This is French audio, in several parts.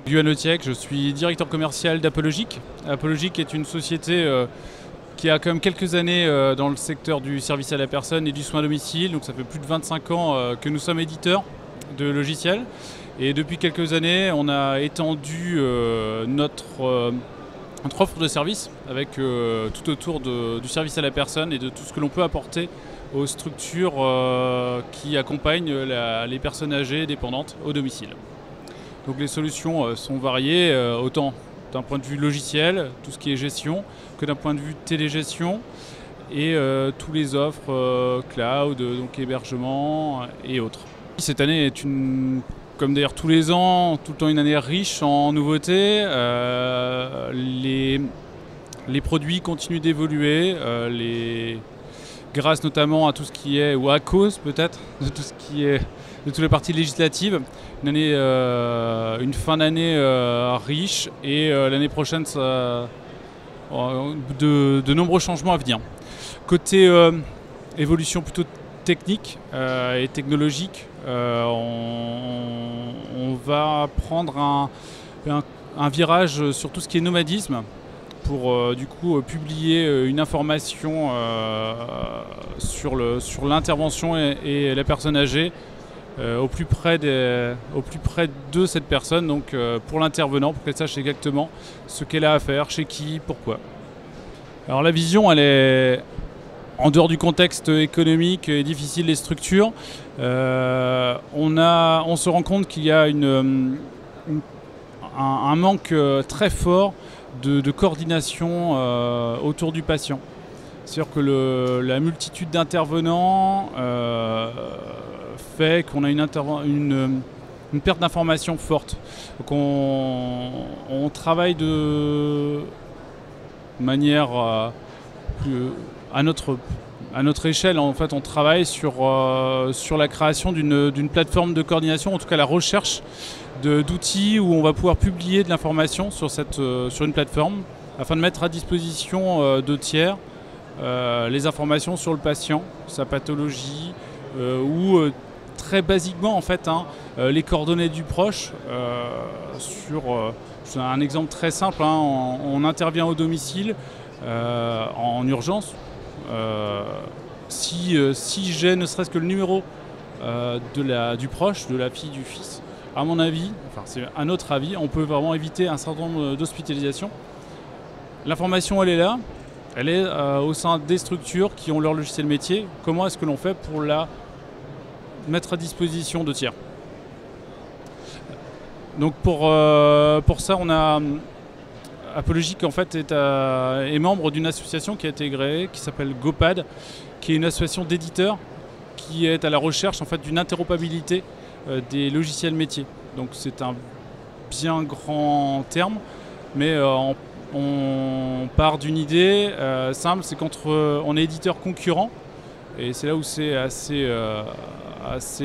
Guillaume Letiec, je suis directeur commercial d'Apologic. Apologic est une société qui a quand même quelques années dans le secteur du service à la personne et du soin à domicile. Donc ça fait plus de 25 ans que nous sommes éditeurs de logiciels. Et depuis quelques années, on a étendu notre offre de services avec tout autour du service à la personne et de tout ce que l'on peut apporter aux structures qui accompagnent les personnes âgées et dépendantes au domicile. Donc les solutions sont variées, autant d'un point de vue logiciel, tout ce qui est gestion, que d'un point de vue télégestion et tous les offres cloud, donc hébergement et autres. Cette année est comme d'ailleurs tous les ans, tout le temps une année riche en nouveautés. Les produits continuent d'évoluer, grâce notamment à tout ce qui est, ou à cause peut-être, de tout ce qui est de toutes les parties législatives. Une fin d'année riche et l'année prochaine de nombreux changements à venir. Côté évolution plutôt technique et technologique, on va prendre un virage sur tout ce qui est nomadisme pour du coup publier une information sur l'intervention et la personne âgée au plus près de cette personne, donc pour l'intervenant, pour qu'elle sache exactement ce qu'elle a à faire, chez qui, pourquoi. Alors la vision, elle est en dehors du contexte économique et difficile des structures. On se rend compte qu'il y a un manque très fort de coordination autour du patient. C'est-à-dire que la multitude d'intervenants fait qu'on a une perte d'information forte. Donc on travaille de manière à notre échelle. En fait, on travaille sur la création d'une plateforme de coordination, en tout cas la recherche d'outils où on va pouvoir publier de l'information sur une plateforme afin de mettre à disposition de tiers les informations sur le patient, sa pathologie ou très basiquement en fait les coordonnées du proche. C'est un exemple très simple, on intervient au domicile en urgence. Si j'ai ne serait-ce que le numéro du proche, de la fille, du fils, à mon avis, enfin c'est à notre avis, on peut vraiment éviter un certain nombre d'hospitalisations. L'information elle est là, elle est au sein des structures qui ont leur logiciel métier. Comment est-ce que l'on fait pour la mettre à disposition de tiers? Donc pour ça, on a Apologic en fait est membre d'une association qui a été créée, qui s'appelle GoPad, qui est une association d'éditeurs qui est à la recherche en fait d'une interopérabilité des logiciels métiers. Donc c'est un bien grand terme, mais on part d'une idée simple, c'est on est éditeur concurrent, et c'est là où c'est assez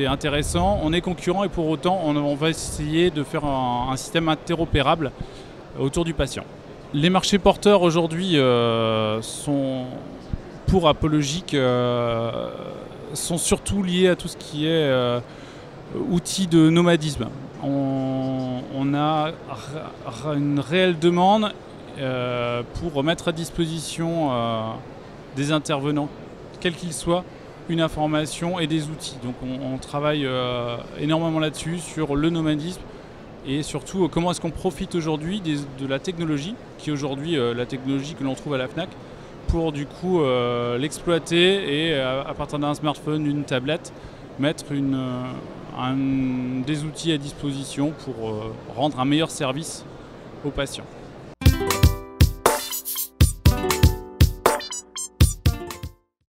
intéressant. On est concurrent et pour autant on va essayer de faire un système interopérable autour du patient. Les marchés porteurs aujourd'hui pour Apologic sont surtout liés à tout ce qui est outils de nomadisme. On a une réelle demande pour mettre à disposition des intervenants, quels qu'ils soient, une information et des outils. Donc on travaille énormément là-dessus, sur le nomadisme et surtout comment est-ce qu'on profite aujourd'hui de la technologie, qui est aujourd'hui la technologie que l'on trouve à la Fnac, pour du coup l'exploiter et à partir d'un smartphone, d'une tablette, mettre des outils à disposition pour rendre un meilleur service aux patients.